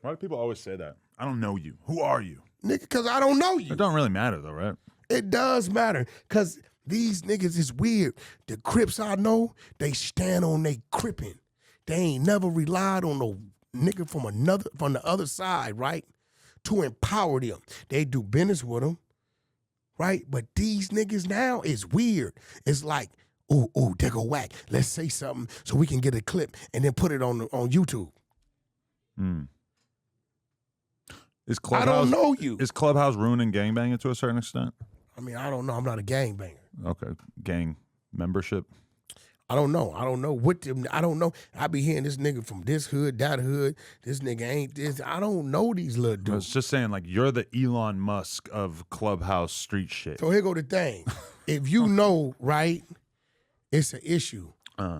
Why do people always say that? I don't know you. Who are you? Nigga, because I don't know you. It don't really matter though, right? It does matter, because these niggas is weird. The Crips I know, they stand on they cripping. They ain't never relied on no nigga from the other side, right? To empower them. They do business with them, right? But these niggas now is weird. It's like, ooh, there go Wack. Let's say something so we can get a clip and then put it on YouTube. Is Clubhouse, I don't know you. Is Clubhouse ruining gangbanging to a certain extent? I mean, I don't know. I'm not a gangbanger. Okay, gang membership. I don't know. I don't know. I be hearing this nigga from this hood, that hood. This nigga ain't this. I don't know these little dudes. I was just saying, like, you're the Elon Musk of Clubhouse street shit. So here go the thing. If you know, right, it's an issue.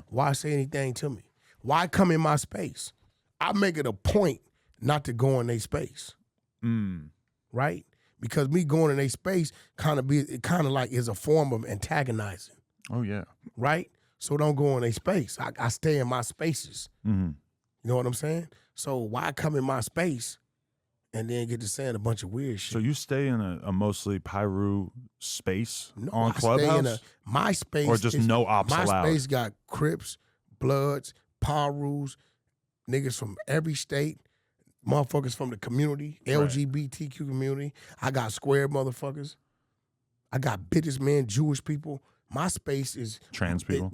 Why say anything to me? Why come in my space? I make it a point not to go in their space. Right? Because me going in their space kind of like is a form of antagonizing. Oh yeah. Right? So don't go in their space. I stay in my spaces. You know what I'm saying? So why come in my space and then get to saying a bunch of weird shit? So you stay in a mostly Pyru space on Clubhouse? Stay in my space. Or just no ops my allowed? My space got Crips, Bloods, Pyrus, niggas from every state, motherfuckers from the community, LGBTQ community. I got square motherfuckers. I got businessmen, Jewish people. My space is trans people.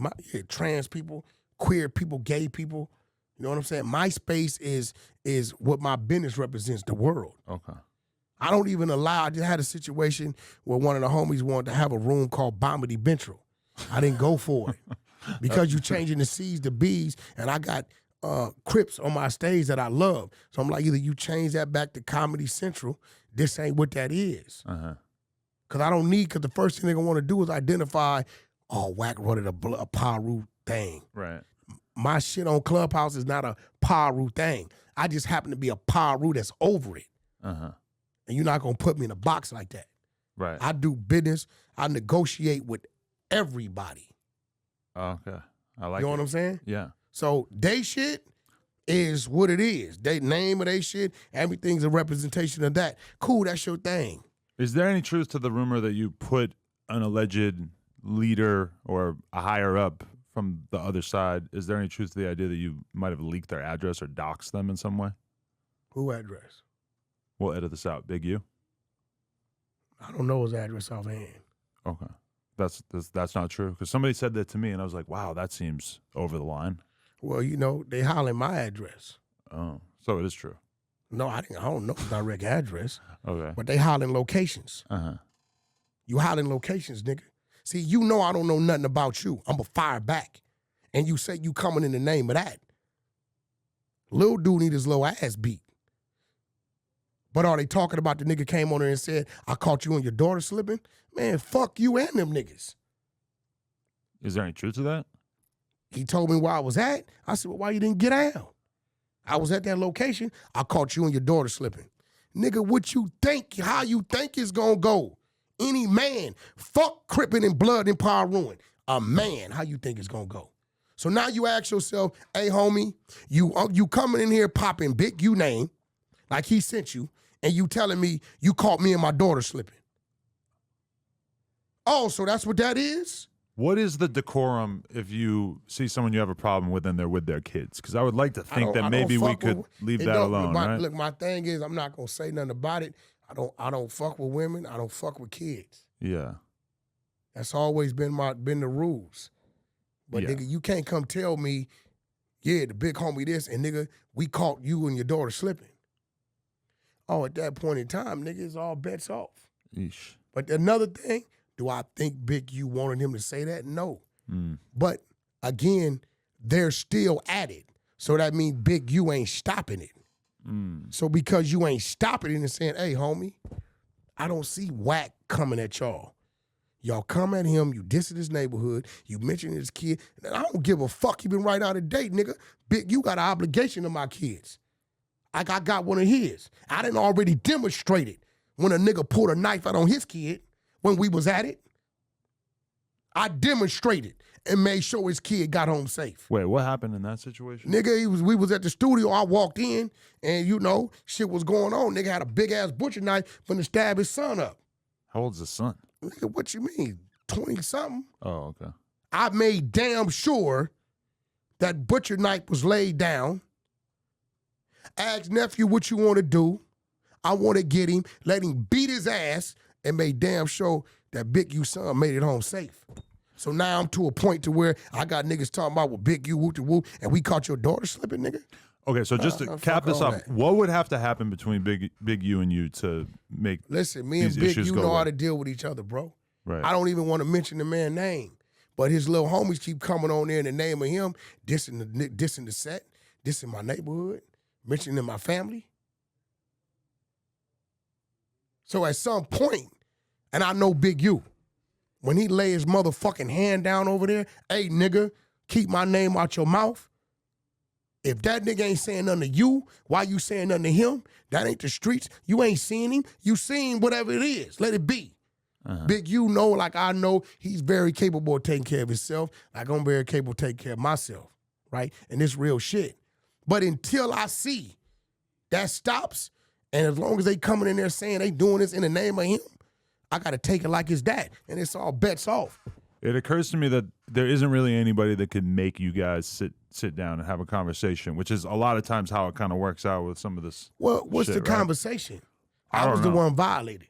Trans people, queer people, gay people. You know what I'm saying? My space is what my business represents, the world. Okay. I don't even allow. I just had a situation where one of the homies wanted to have a room called Bombity Bentral. I didn't go for it because you changing the C's to B's, and I got Crips on my stage that I love. So I'm like, either you change that back to Comedy Central. This ain't what that is. Because I don't need, because the first thing they're going to want to do is identify, Wack100 a Paru thing. Right. My shit on Clubhouse is not a Paru thing. I just happen to be a Paru that's over it. And you're not going to put me in a box like that. Right. I do business. I negotiate with everybody. Okay. I like it. You know what I'm saying? Yeah. So they shit is what it is. They name of they shit, everything's a representation of that. Cool, that's your thing. Is there any truth to the rumor that you put an alleged leader or a higher up from the other side? Is there any truth to the idea that you might have leaked their address or doxed them in some way? Who address? We'll edit this out. Big U? I don't know his address offhand. Okay. That's not true? Because somebody said that to me, and I was like, wow, that seems over the line. Well, you know, they hollering my address. Oh, so it is true. No, I don't know his direct address. Okay. But they hollering locations. You hollering locations, nigga. See, you know I don't know nothing about you. I'm going to fire back. And you say you coming in the name of that. Lil dude need his little ass beat. But are they talking about the nigga came on there and said, I caught you and your daughter slipping? Man, fuck you and them niggas. Is there any truth to that? He told me where I was at. I said, well, why you didn't get out? I was at that location. I caught you and your daughter slipping. Nigga, what you think, how you think it's gonna go? Any man, fuck cripping and blood and power ruin. A man, how you think it's gonna go? So now you ask yourself, hey, homie, you coming in here popping Big U name, like he sent you, and you telling me you caught me and my daughter slipping. Oh, so that's what that is? What is the decorum if you see someone you have a problem with and they're with their kids? Because I would like to think that maybe we could leave that alone, right? Look, my thing is I'm not going to say nothing about it. I don't fuck with women. I don't fuck with kids. Yeah. That's always been the rules. But nigga, you can't come tell me, yeah, the big homie this, and nigga, we caught you and your daughter slipping. Oh, at that point in time, nigga, it's all bets off. Eesh. But another thing, do I think Big U wanted him to say that? No. But again, they're still at it. So that means Big U ain't stopping it. So because you ain't stopping it and saying, hey, homie, I don't see Wack coming at y'all. Y'all come at him, you dissing his neighborhood, you mention his kid. And I don't give a fuck, he been right out of date, nigga. Big U got an obligation to my kids. Like I got one of his. I didn't already demonstrate it when a nigga pulled a knife out on his kid when we was at it. I demonstrated and made sure his kid got home safe. Wait, what happened in that situation? Nigga, we was at the studio. I walked in, and shit was going on. Nigga had a big ass butcher knife finna stab his son up. How old's the son? Nigga, what you mean? 20-something? Oh, okay. I made damn sure that butcher knife was laid down. Asked nephew what you want to do. I want to get him, let him beat his ass, and made damn sure that Big U son made it home safe. So now I'm to a point to where I got niggas talking about with Big U, whoop-de-whoop, and we caught your daughter slipping, nigga. Okay, so just to cap this off, what would have to happen between Big U and you to make Listen, me and Big U know how to deal with each other, bro. Right. I don't even want to mention the man's name, but his little homies keep coming on there in the name of him, dissing the set, dissing my neighborhood, mentioning my family. So at some point, and I know Big U, when he lay his motherfucking hand down over there, hey, nigga, keep my name out your mouth. If that nigga ain't saying nothing to you, why you saying nothing to him? That ain't the streets. You ain't seeing him. You seen whatever it is. Let it be. Big U know, like I know, he's very capable of taking care of himself. Like I'm very capable of taking care of myself, right? And it's real shit. But until I see that stops, and as long as they coming in there saying they doing this in the name of him, I got to take it like it's that. And it's all bets off. It occurs to me that there isn't really anybody that could make you guys sit down and have a conversation, which is a lot of times how it kind of works out with some of this. Well, what's shit, the right? conversation? I was the one violated.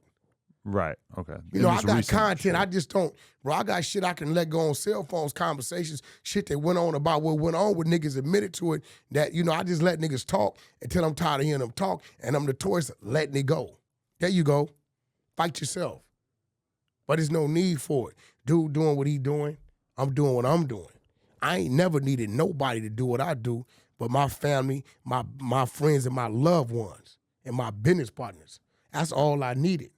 Right, okay. I got content. Shit. I just don't, bro, I got shit I can let go on cell phones, conversations, shit that went on about what went on with niggas admitted to it, that, I just let niggas talk until I'm tired of hearing them talk, and I'm notorious letting it go. There you go. Fight yourself. But there's no need for it. Dude doing what he doing, I'm doing what I'm doing. I ain't never needed nobody to do what I do, but my family, my friends, and my loved ones, and my business partners. That's all I needed.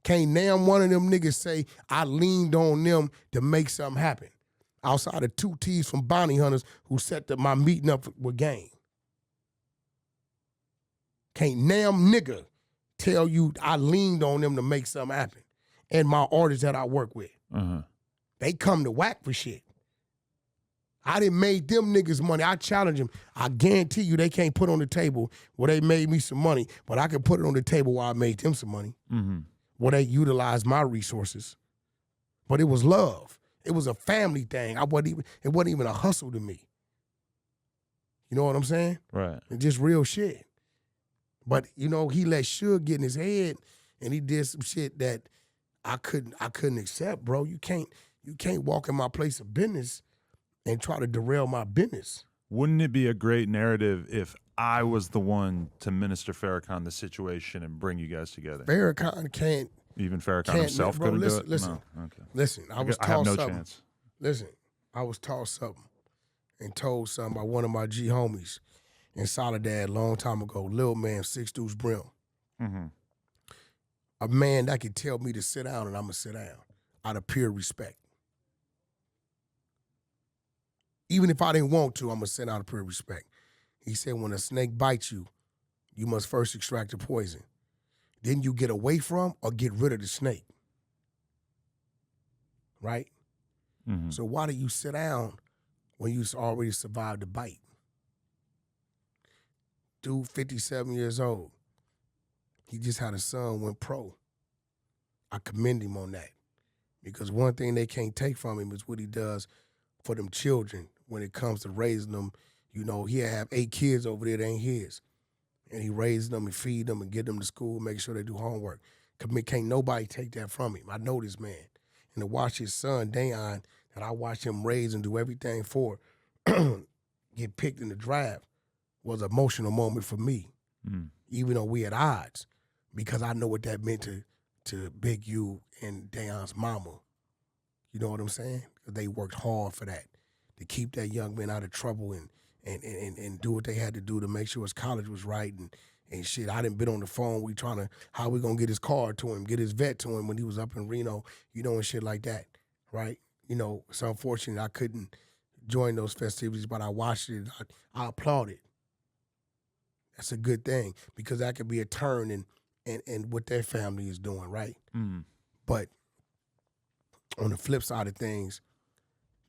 Can't name one of them niggas say I leaned on them to make something happen. Outside of 2 T's from bounty hunters who set my meeting up with game. Can't name nigga tell you I leaned on them to make something happen. And my artists that I work with. They come to Wack for shit. I done made them niggas money. I challenge them. I guarantee you they can't put on the table where they made me some money, but I can put it on the table where I made them some money. Where they utilized my resources. But it was love. It was a family thing. It wasn't even a hustle to me. You know what I'm saying? Right. It's just real shit. But, he let Suge get in his head and he did some shit that I couldn't accept, bro. You can't walk in my place of business and try to derail my business. Wouldn't it be a great narrative if I was the one to minister Farrakhan the situation and bring you guys together? Farrakhan can't. Even Farrakhan himself couldn't do it? Listen, no. Okay. Listen, I was I have taught no something. chance. Listen, I was taught something and told something by one of my G homies in Soledad a long time ago, Lil Man, 6 Deuce Brim. A man that could tell me to sit down and I'm going to sit down out of pure respect. Even if I didn't want to, I'm going to sit out of pure respect. He said, when a snake bites you, you must first extract the poison. Then you get away from or get rid of the snake. Right? So why do you sit down when you already survived the bite? Dude, 57 years old. He just had a son, went pro. I commend him on that. Because one thing they can't take from him is what he does for them children when it comes to raising them. He have 8 kids over there that ain't his. And he raises them and feed them and get them to school, make sure they do homework. Can't nobody take that from him. I know this man. And to watch his son, Dayon, that I watched him raise and do everything for, get picked in the draft, was an emotional moment for me. Even though we at odds. Because I know what that meant to Big U and Dayon's mama. You know what I'm saying? They worked hard for that, to keep that young man out of trouble and do what they had to do to make sure his college was right and shit. I done been on the phone. How we gonna get his card to him, get his vet to him when he was up in Reno, and shit like that, right? It's unfortunate I couldn't join those festivities, but I watched it. I applaud it. That's a good thing because that could be a turn in what their family is doing, right? But on the flip side of things,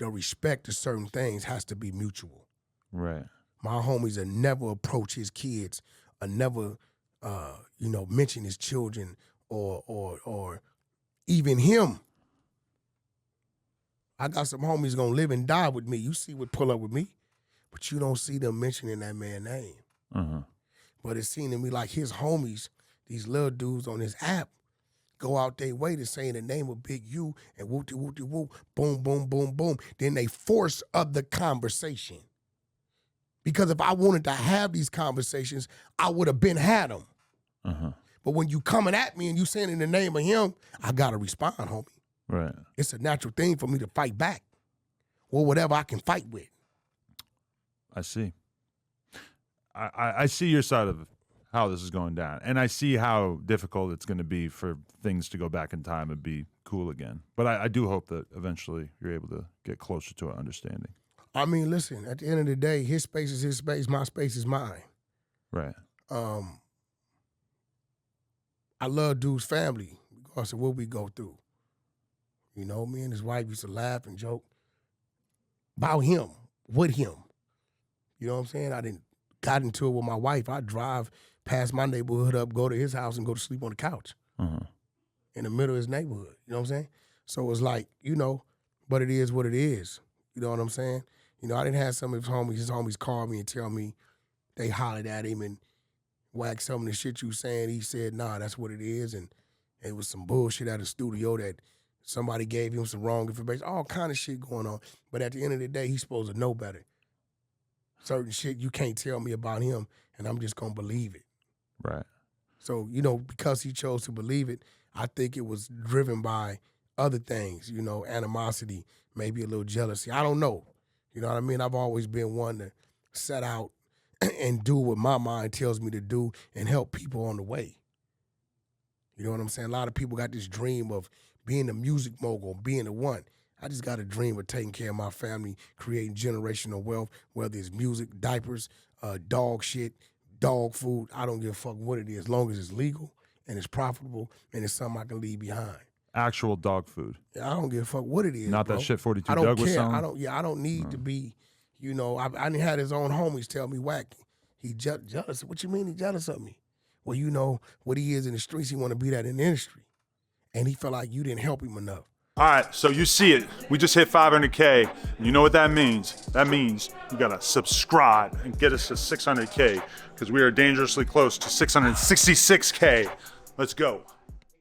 the respect to certain things has to be mutual. Right. My homies will never approach his kids, or never, mention his children, or even him. I got some homies gonna live and die with me. You see what pull up with me, but you don't see them mentioning that man's name. Uh-huh. But it seemed to me like his homies, these little dudes on this app, go out their way to say the name of Big U and whoop-de-whoop-de-whoop, boom, boom, boom, boom. Then they force the conversation. Because if I wanted to have these conversations, I would have been had them. Uh-huh. But when you coming at me and you saying in the name of him, I got to respond, homie. Right. It's a natural thing for me to fight back. Or whatever I can fight with. I see. I see your side of how this is going down. And I see how difficult it's going to be for things to go back in time and be cool again. But I do hope that eventually you're able to get closer to an understanding. I mean, listen, at the end of the day, his space is his space, my space is mine. Right. I love dude's family because of what we go through. You know, me and his wife used to laugh and joke about him, with him. You know what I'm saying? I didn't got into it with my wife. I drive past my neighborhood up, go to his house, and go to sleep on the couch in the middle of his neighborhood. You know what I'm saying? So it's like, but it is what it is. You know what I'm saying? I didn't have some of his homies call me and tell me they hollered at him and whacked some of the shit you saying. He said, nah, that's what it is. And it was some bullshit at the studio that somebody gave him some wrong information, all kind of shit going on. But at the end of the day, he's supposed to know better. Certain shit you can't tell me about him, and I'm just going to believe it. Right. So, because he chose to believe it, I think it was driven by other things, animosity, maybe a little jealousy. I don't know. You know what I mean? I've always been one to set out and do what my mind tells me to do and help people on the way. You know what I'm saying? A lot of people got this dream of being a music mogul, being the one. I just got a dream of taking care of my family, creating generational wealth, whether it's music, diapers, dog shit, dog food. I don't give a fuck what it is, as long as it's legal and it's profitable and it's something I can leave behind. Actual dog food. I don't give a fuck what it is, Not bro. that shit 42 I don't Doug care. was selling? I don't need to be, I didn't have his own homies tell me, Wack, he jealous. What you mean he jealous of me? Well, what he is in the streets, he want to be that in the industry. And he felt like you didn't help him enough. All right, so you see it. We just hit 500K. You know what that means? That means you gotta subscribe and get us to 600K because we are dangerously close to 666K. Let's go.